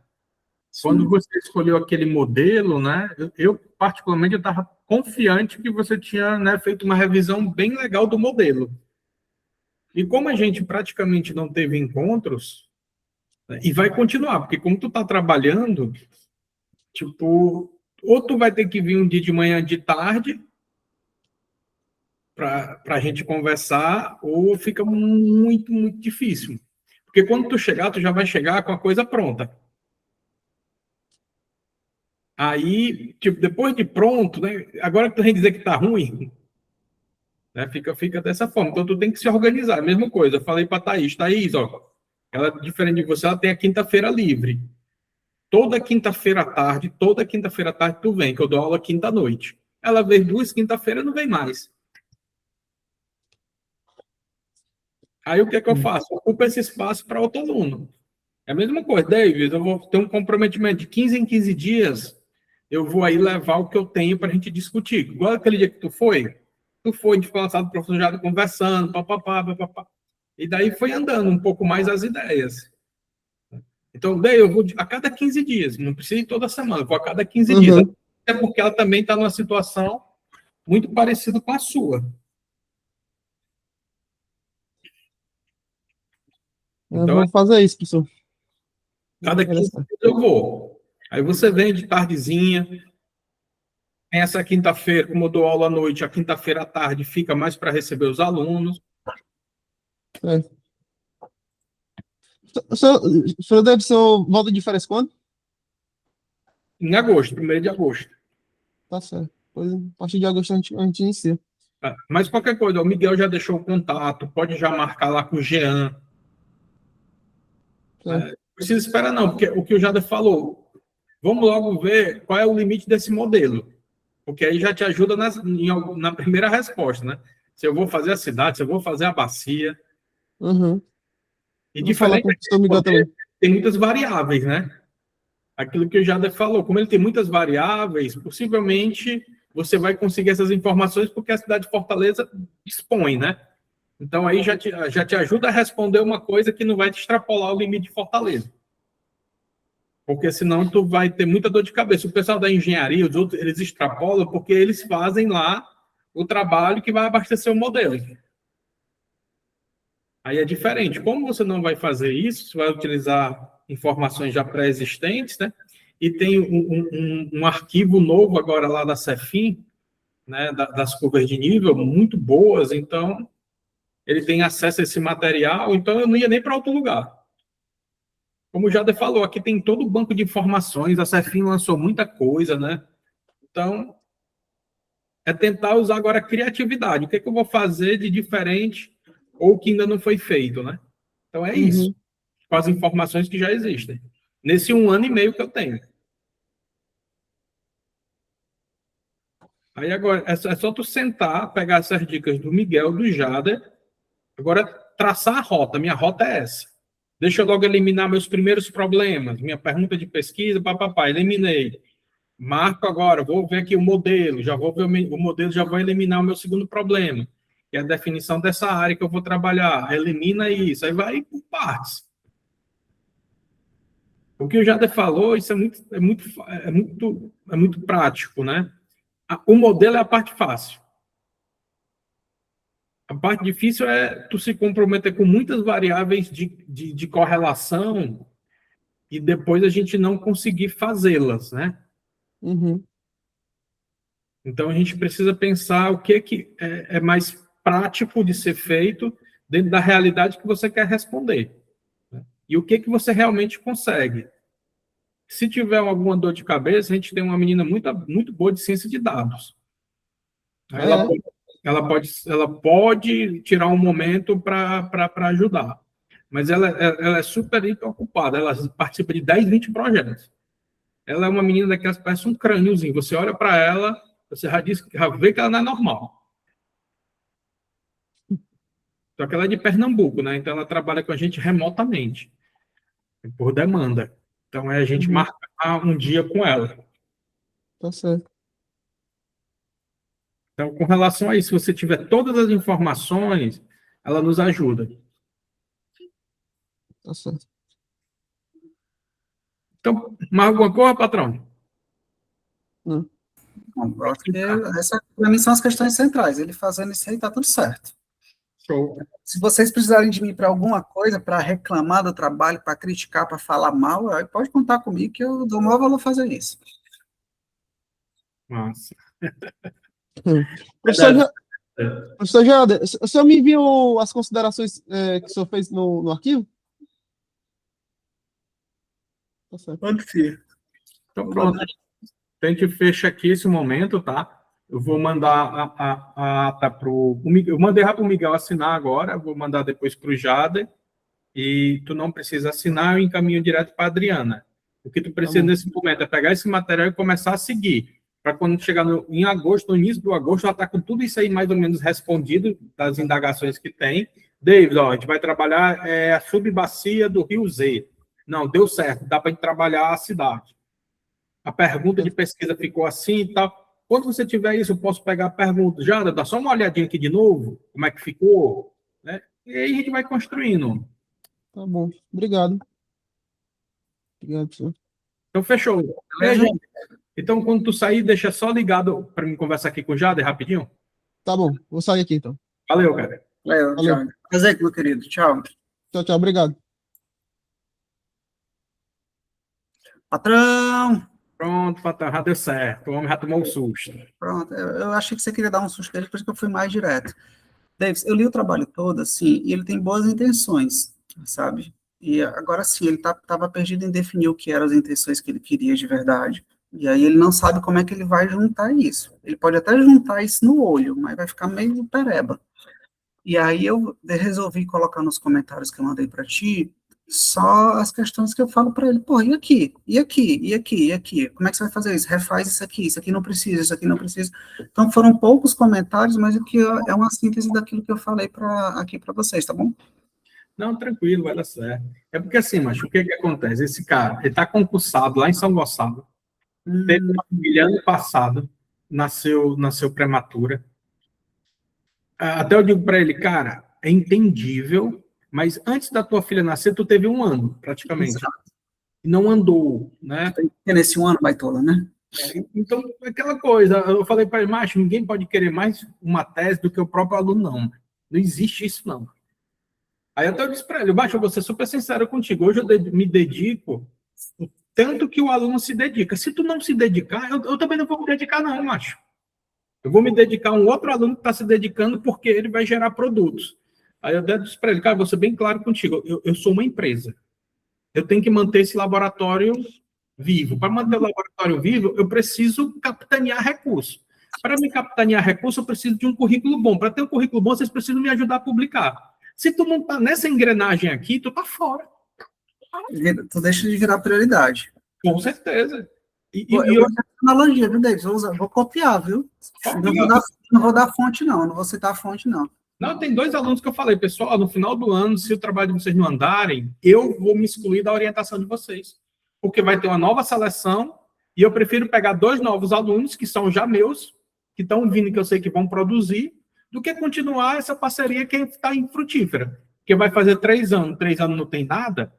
Quando você escolheu aquele modelo, né? Eu particularmente, eu estava confiante que você tinha, né, feito uma revisão bem legal do modelo. E como a gente praticamente não teve encontros, né, e vai continuar, porque como tu está trabalhando, tipo, ou tu vai ter que vir um dia de manhã, de tarde, para a gente conversar, ou fica muito, muito difícil. Porque quando tu chegar, tu já vai chegar com a coisa pronta. Aí, tipo, depois de pronto, né? Agora que tu vem dizer que tá ruim, né? Fica dessa forma. Então tu tem que se organizar. A mesma coisa. Eu falei para Thaís, ó, ela diferente de você, ela tem a quinta-feira livre. Toda quinta-feira à tarde tu vem, que eu dou aula quinta-noite. Ela veio 2 quinta-feiras, não vem mais. Aí o que é que eu faço? Ocupo esse espaço para outro aluno. É a mesma coisa, David, eu vou ter um comprometimento de 15 em 15 dias, eu vou aí levar o que eu tenho para a gente discutir. Igual aquele dia que tu foi, a gente ficou lançado o professor já conversando, papapá, papapá. E daí foi andando um pouco mais as ideias. Então, daí eu vou a cada 15 dias, não precisa ir toda semana, eu vou a cada 15 dias. Até porque ela também está numa situação muito parecida com a sua. Eu vou fazer isso, professor. Cada 15 dias eu vou. Aí você vem de tardezinha. Tem essa quinta-feira, como eu dou aula à noite, a quinta-feira à tarde fica mais para receber os alunos. O senhor deve ser volta de férias quando? Em agosto, 1º de agosto. Tá certo. Depois, a partir de agosto a gente inicia. Mas qualquer coisa, o Miguel já deixou o contato, pode já marcar lá com o Jean. Não precisa esperar não, porque o que o Jader falou, vamos logo ver qual é o limite desse modelo, porque aí já te ajuda na primeira resposta, né? Se eu vou fazer a cidade, se eu vou fazer a bacia. E diferente, tem muitas variáveis, né? Aquilo que o Jader falou, como ele tem muitas variáveis, possivelmente você vai conseguir essas informações porque a cidade de Fortaleza dispõe, né? Então, aí já te ajuda a responder uma coisa que não vai te extrapolar o limite de Fortaleza. Porque senão tu vai ter muita dor de cabeça. O pessoal da engenharia, os outros, eles extrapolam porque eles fazem lá o trabalho que vai abastecer o modelo. Aí é diferente. Como você não vai fazer isso, você vai utilizar informações já pré-existentes, né? E tem um arquivo novo agora lá da Cefim, né? Das curvas de nível, muito boas, então ele tem acesso a esse material, então eu não ia nem para outro lugar. Como o Jader falou, aqui tem todo o banco de informações, a Cefim lançou muita coisa, né? Então, é tentar usar agora a criatividade. O que é que eu vou fazer de diferente ou que ainda não foi feito, né? Então, é isso. Com as informações que já existem. Nesse 1 ano e meio que eu tenho. Aí agora, é só tu sentar, pegar essas dicas do Miguel, do Jader, agora traçar a rota. Minha rota é essa. Deixa eu logo eliminar meus primeiros problemas. Minha pergunta de pesquisa, papapá, eliminei. Marco agora, vou ver aqui o modelo, já vou ver o modelo, já vou eliminar o meu segundo problema, que é a definição dessa área que eu vou trabalhar. Elimina isso, aí vai por partes. O que o Jader falou, isso é muito prático, né? O modelo é a parte fácil. A parte difícil é tu se comprometer com muitas variáveis de correlação e depois a gente não conseguir fazê-las, né? Uhum. Então, a gente precisa pensar o que é mais prático de ser feito dentro da realidade que você quer responder, né? E o que você realmente consegue. Se tiver alguma dor de cabeça, a gente tem uma menina muito boa de ciência de dados. Ela pode tirar um momento para ajudar, mas ela é super ocupada, ela participa de 10, 20 projetos. Ela é uma menina daquelas que parece um crâniozinho. Você olha para ela, você já vê que ela não é normal. Só que ela é de Pernambuco, né? Então ela trabalha com a gente remotamente, por demanda. Então é a gente marcar um dia com ela. Tá certo. Então, com relação a isso, se você tiver todas as informações, ela nos ajuda. Tá certo. Então, mais alguma coisa, patrão? Não. Bom, eu acho que essa, para mim, são as questões centrais. Ele fazendo isso aí, tá tudo certo. Show. Se vocês precisarem de mim para alguma coisa, para reclamar do trabalho, para criticar, para falar mal, aí pode contar comigo que eu dou o maior valor fazer isso. Massa. Professor Jader, o senhor me enviou as considerações que o senhor fez no arquivo? Tá certo. Pode ser. Então, pronto. A gente fecha aqui esse momento, tá? Eu vou mandar a ata para o Miguel. Eu mandei para o Miguel assinar agora, vou mandar depois para o Jader. E tu não precisa assinar, eu encaminho direto para a Adriana. O que tu precisa nesse momento é pegar esse material e começar a seguir. Para quando chegar em agosto, no início do agosto, ela está com tudo isso aí mais ou menos respondido, das indagações que tem. David, ó, a gente vai trabalhar a subbacia do Rio Z. Não, deu certo, dá para a gente trabalhar a cidade. A pergunta de pesquisa ficou assim e tal. Quando você tiver isso, eu posso pegar a pergunta. Já, dá só uma olhadinha aqui de novo, como é que ficou, né? E aí a gente vai construindo. Tá bom. Obrigado. Obrigado, professor. Então, fechou. Beleza? Então, quando tu sair, deixa só ligado para mim conversar aqui com o Jader rapidinho. Tá bom. Vou sair aqui, então. Valeu, cara. Valeu, tchau. Prazer, meu querido. Tchau. Tchau, tchau. Obrigado. Patrão! Pronto, patrão, já deu certo. O homem já tomou um susto. Pronto, eu achei que você queria dar um susto dele, por isso que eu fui mais direto. Davis, eu li o trabalho todo, assim, e ele tem boas intenções, sabe? E agora sim, ele estava perdido em definir o que eram as intenções que ele queria de verdade. E aí ele não sabe como é que ele vai juntar isso. Ele pode até juntar isso no olho, mas vai ficar meio pereba. E aí eu resolvi colocar nos comentários que eu mandei para ti só as questões que eu falo para ele. Pô, e aqui? E aqui? E aqui? E aqui? Como é que você vai fazer isso? Refaz isso aqui não precisa, isso aqui não precisa. Então foram poucos comentários, mas o que é uma síntese daquilo que eu falei aqui para vocês, tá bom? Não, tranquilo, vai dar certo. É porque assim, macho, o que acontece? Esse cara, ele está concursado lá em São Gonçalo. Teve uma filha ano passado, nasceu prematura. Até eu digo para ele, cara, é entendível, mas antes da tua filha nascer, tu teve 1 ano, praticamente. Exato. E não andou, né? E nesse 1 ano, baitola, né? Então, aquela coisa, eu falei para ele, macho, ninguém pode querer mais uma tese do que o próprio aluno, não. Não existe isso, não. Aí até eu disse para ele, macho, eu vou ser super sincero contigo, hoje eu me dedico o tanto que o aluno se dedica. Se tu não se dedicar, eu também não vou me dedicar, não, macho. Eu vou me dedicar a um outro aluno que está se dedicando porque ele vai gerar produtos. Aí eu até disse para ele, cara, vou ser bem claro contigo, eu sou uma empresa. Eu tenho que manter esse laboratório vivo. Para manter o laboratório vivo, eu preciso capitanear recursos. Para me capitanear recursos, eu preciso de um currículo bom. Para ter um currículo bom, vocês precisam me ajudar a publicar. Se tu não está nessa engrenagem aqui, tu está fora. Tu deixa de virar prioridade. Com certeza. Eu vou fazer analogia, viu, Davis? Vou copiar, viu? Não vou dar fonte, não. Não vou citar a fonte, não. Não, tem 2 alunos que eu falei, pessoal, no final do ano, se o trabalho de vocês não andarem, eu vou me excluir da orientação de vocês. Porque vai ter uma nova seleção, E eu prefiro pegar 2 novos alunos, que são já meus, que estão vindo, que eu sei que vão produzir, do que continuar essa parceria que está infrutífera. Porque vai fazer 3 anos, 3 anos não tem nada.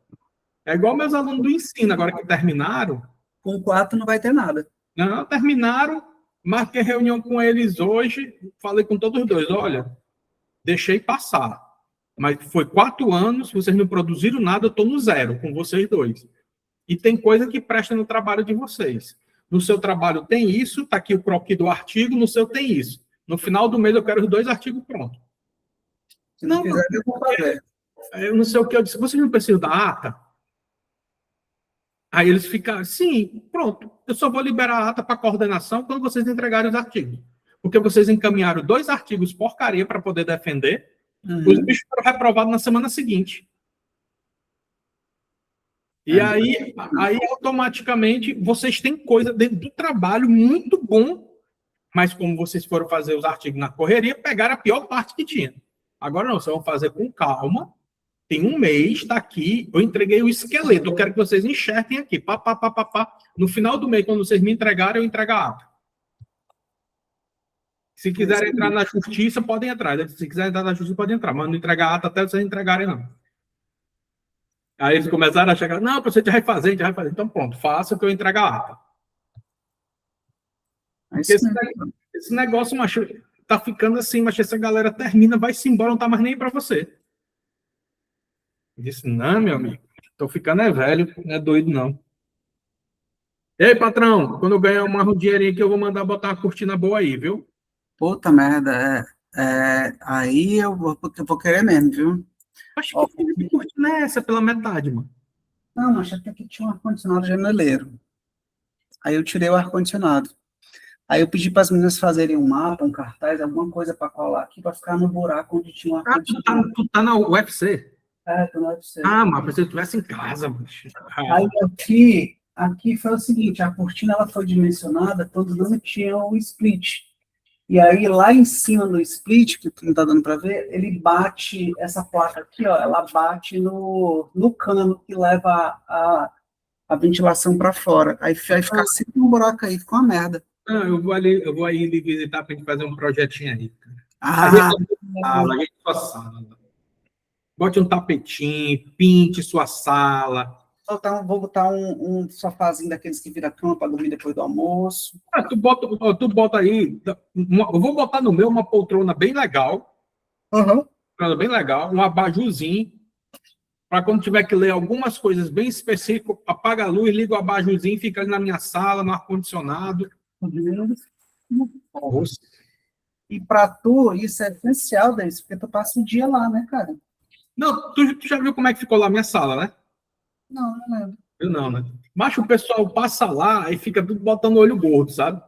É igual meus alunos do ensino, agora que terminaram. Com 4 não vai ter nada. Não, terminaram, marquei reunião com eles hoje, falei com todos os dois, olha, deixei passar. Mas foi 4 anos, vocês não produziram nada, eu estou no zero com vocês dois. E tem coisa que presta no trabalho de vocês. No seu trabalho tem isso, está aqui o croquis do artigo, no seu tem isso. No final do mês eu quero os 2 artigos prontos. Se não quiser, eu vou fazer. Eu não sei o que eu disse. Vocês não precisam da ata? Aí eles ficaram, sim, pronto. Eu só vou liberar a ata para coordenação quando vocês entregarem os artigos. Porque vocês encaminharam 2 artigos porcaria para poder defender. Os bichos foram reprovados na semana seguinte. E aí, automaticamente, vocês têm coisa dentro do trabalho muito bom, mas como vocês foram fazer os artigos na correria, pegaram a pior parte que tinha. Agora não, vocês vão fazer com calma. Tem 1 mês, está aqui, eu entreguei o esqueleto, eu quero que vocês enxerguem aqui. Pá, pá, pá, pá, pá. No final do mês, quando vocês me entregarem, eu entrego a ata. Se quiserem entrar na justiça, podem entrar. Se quiserem entrar na justiça, podem entrar. Mas não entregar a ata até vocês entregarem, não. Aí eles começaram a chegar, não, você já vai fazer, já vai fazer. Então, pronto, faça que eu entrego a ata. Esse negócio, macho, tá ficando assim, mas essa galera termina, vai-se embora, não tá mais nem para você. Eu disse, não, meu amigo, tô ficando velho, não é doido, não. Ei, patrão, quando eu ganhar um dinheirinho aqui, eu vou mandar botar uma cortina boa aí, viu? Puta merda, aí eu vou querer mesmo, viu? Acho que cortina é essa pela metade, mano. Não, mas até que tinha um ar-condicionado janeleiro. Aí eu tirei o ar-condicionado. Aí eu pedi para as meninas fazerem um mapa, um cartaz, alguma coisa para colar aqui, para ficar no buraco onde tinha um ar-condicionado. Tu tá na UFC? Tô no UFC. Ah, mas se eu estivesse em casa, bicho. Aí aqui foi o seguinte, a cortina ela foi dimensionada quando não tinha o split. E aí lá em cima do split, que não tá dando para ver, ele bate, essa placa aqui, ó, ela bate no cano que leva a ventilação para fora. Aí fica sempre um buraco aí, fica uma merda. Não, eu vou aí lhe visitar pra gente fazer um projetinho aí. Ah, A gente sua sala. Bote um tapetinho, pinte sua sala. vou botar um sofazinho daqueles que vira cama para dormir depois do almoço. Tu bota aí. Eu vou botar no meu uma poltrona bem legal. Bem legal. Um abajurzinho. Para quando tiver que ler algumas coisas bem específicas, apaga a luz, liga o abajurzinho, fica ali na minha sala, no ar-condicionado. E para tu, isso é essencial, Denis, porque tu passa o dia lá, né, cara? Não, tu já viu como é que ficou lá a minha sala, né? Não lembro. Eu não, né? Mas o pessoal passa lá e fica tudo botando olho gordo, sabe?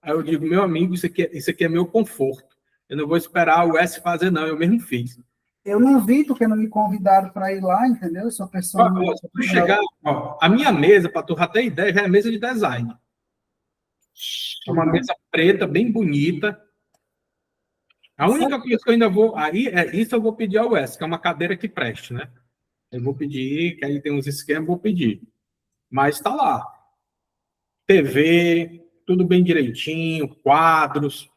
Aí eu digo, meu amigo, isso aqui é meu conforto. Eu não vou esperar o S fazer, não. Eu mesmo fiz. Eu não vi, porque não me convidaram para ir lá, entendeu? Eu sou pessoa... Se tu chegar, a minha mesa, para tu já ter ideia, já é mesa de design. É uma mesa preta, bem bonita. A única coisa que eu ainda vou... Aí, isso eu vou pedir ao S, que é uma cadeira que preste, né? Eu vou pedir, que aí tem uns esquemas, vou pedir. Mas está lá. TV, tudo bem direitinho, quadros.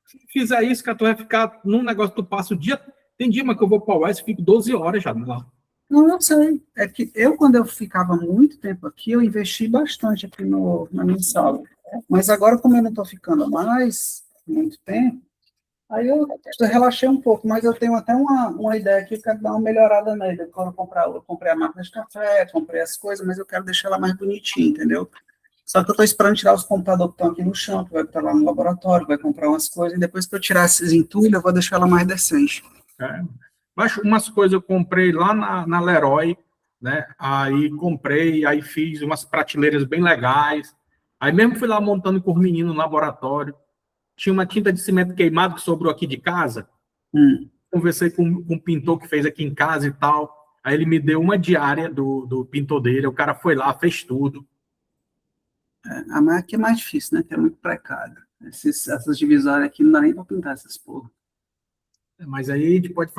Se fizer isso, que tu vai ficar num negócio, tu passa o dia... Tem dia, mas que eu vou para o Oeste, fico 12 horas já lá. Não sei. É que quando eu ficava muito tempo aqui, eu investi bastante aqui na minha sala. Mas agora, como eu não estou ficando mais muito tempo, aí eu relaxei um pouco, mas eu tenho até uma ideia aqui, eu quero dar uma melhorada nele. Quando eu comprei a máquina de café, comprei as coisas, mas eu quero deixar ela mais bonitinha, entendeu? Só que eu estou esperando tirar os computadores que estão aqui no chão, que vai estar lá no laboratório, vai comprar umas coisas, e depois que eu tirar esses entulhos, eu vou deixar ela mais decente. Mas umas coisas eu comprei lá na Leroy, né? Aí comprei, aí fiz umas prateleiras bem legais. Aí mesmo fui lá montando com os meninos no laboratório. Tinha uma tinta de cimento queimado que sobrou aqui de casa. Conversei com um pintor que fez aqui em casa e tal. Aí ele me deu uma diária do pintor dele. O cara foi lá, fez tudo. A máquina aqui é mais difícil, né? Que é muito precário. Essas divisórias aqui não dá nem para pintar essas porra. Mas aí a gente pode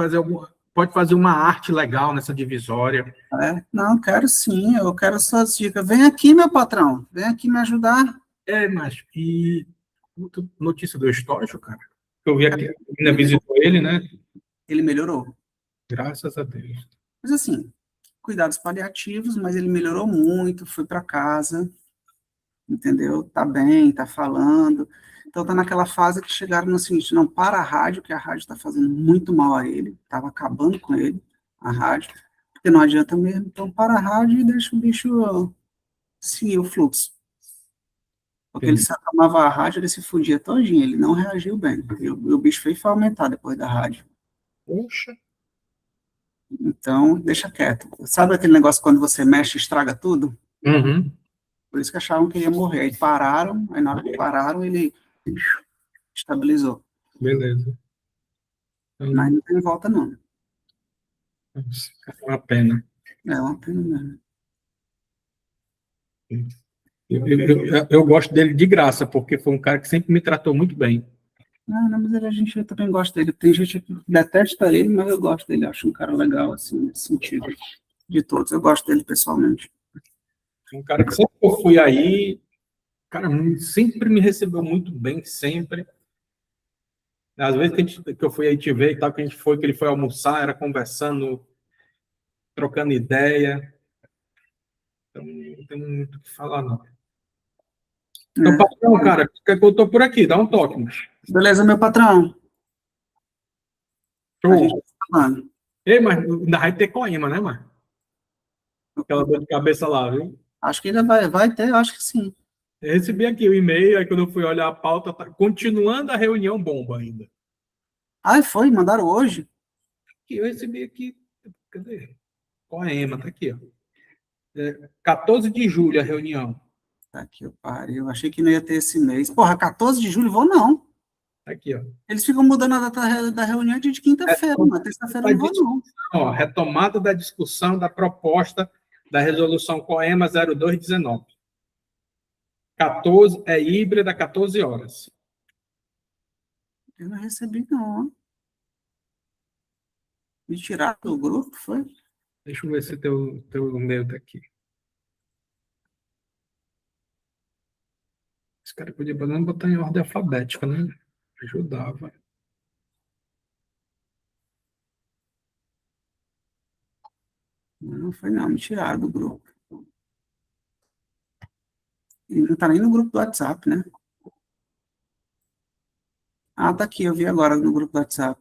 pode fazer uma arte legal nessa divisória. Não, quero sim, eu quero suas dicas. Vem aqui, meu patrão, vem aqui me ajudar. Mas e notícia do Estógio, cara? Eu vi aqui, ainda visitou ele, né? Ele melhorou. Graças a Deus. Mas assim, cuidados paliativos, mas ele melhorou muito, foi para casa, entendeu? Tá bem, tá falando. Então tá naquela fase que chegaram no seguinte, não, para a rádio, que a rádio tá fazendo muito mal a ele, tava acabando com ele, a rádio, porque não adianta mesmo. Então para a rádio e deixa o bicho seguir o fluxo. Porque ele se acalmava a rádio, ele se fudia todinho, ele não reagiu bem. E o bicho foi aumentar depois da rádio. Poxa. Então, deixa quieto. Sabe aquele negócio quando você mexe e estraga tudo? Uhum. Por isso que achavam que ia morrer. Aí pararam, aí na hora que pararam, ele estabilizou. Beleza. Então, Mas não tem volta, não. é uma pena. É uma pena mesmo. Eu gosto dele de graça, porque foi um cara que sempre me tratou muito bem. Não, mas a gente também gosta dele. Tem gente que detesta ele, mas eu gosto dele. Acho um cara legal, assim, nesse sentido. De todos. Eu gosto dele pessoalmente. Um cara que sempre que eu fui aí, cara, sempre me recebeu muito bem, sempre. Às vezes que eu fui aí te ver e tal, que ele foi almoçar, era conversando, trocando ideia. Então, não tem muito o que falar, não. Então, patrão, cara, que eu tô por aqui, dá um toque, mas. Beleza, meu patrão? A gente Show. tá falando. Ei, mas ainda vai ter Coima, né, mano? Aquela dor de cabeça lá, viu? Acho que ainda vai ter, eu acho que sim. Eu recebi aqui o e-mail, aí quando eu fui olhar a pauta, tá continuando a reunião bomba ainda. Ah, foi? Mandaram hoje? Que eu recebi aqui, cadê? Coema, tá aqui, ó. 14 de julho a reunião. Tá aqui, eu pariu. Achei que não ia ter esse mês. Porra, 14 de julho, vou não. Tá aqui, ó. Eles ficam mudando a data da reunião de quinta-feira, mas terça-feira eu não vou não. Ó, retomada da discussão da proposta da resolução Coema 0219. 14 é híbrida, 14 horas. Eu não recebi não. Me tiraram do grupo, foi? Deixa eu ver se teu e-mail tá aqui. Esse cara podia pelo menos botar em ordem alfabética, né? Ajudava. Não foi não, me tiraram do grupo. E não tá nem no grupo do WhatsApp, né? Ah, tá aqui, eu vi agora no grupo do WhatsApp.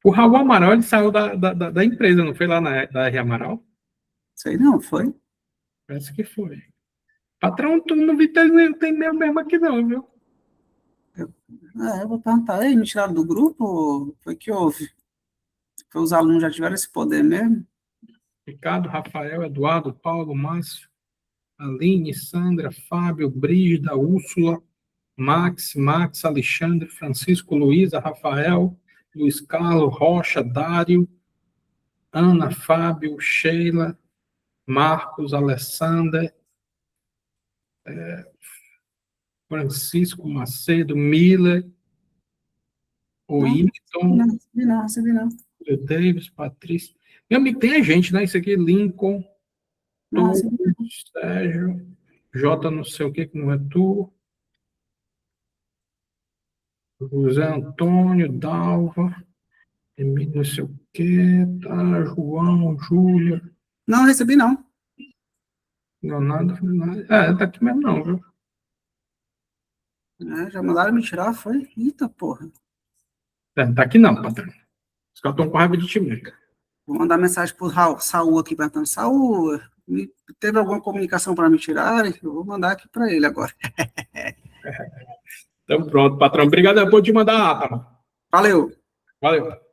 O Raul Amaral, ele saiu da empresa, não foi lá da R Amaral? Sei não, foi? Parece que foi. Patrão, tu não vi tem e-mail mesmo aqui não, viu? Eu vou perguntar. Ei, me tiraram do grupo? Foi que houve? Foi os alunos já tiveram esse poder mesmo? Ricardo, Rafael, Eduardo, Paulo, Márcio, Aline, Sandra, Fábio, Brígida, Úrsula, Max, Alexandre, Francisco, Luísa, Rafael, Luiz Carlos, Rocha, Dário, Ana, Fábio, Sheila, Marcos, Alessandra, Francisco Macedo, Miller, Oíton, Não recebi não. Davis, Patrícia. Meu amigo, tem a gente, né? Isso aqui, Lincoln, Não Tu, recebi Sérgio, J não sei o que não é tu, José Antônio, Dalva, Emílio não sei o que, tá, João, Júlia, não recebi não. Leonardo, tá aqui mesmo não, viu? Já mandaram me tirar, foi? Eita, porra. Tá aqui não, patrão. Os caras estão com raiva de ti mesmo. Vou mandar mensagem pro Saul aqui, perguntando, Saul, teve alguma comunicação para me tirar? Eu vou mandar aqui para ele agora. Então pronto, patrão. Obrigado, eu vou te mandar a ata, mano. Valeu. Valeu.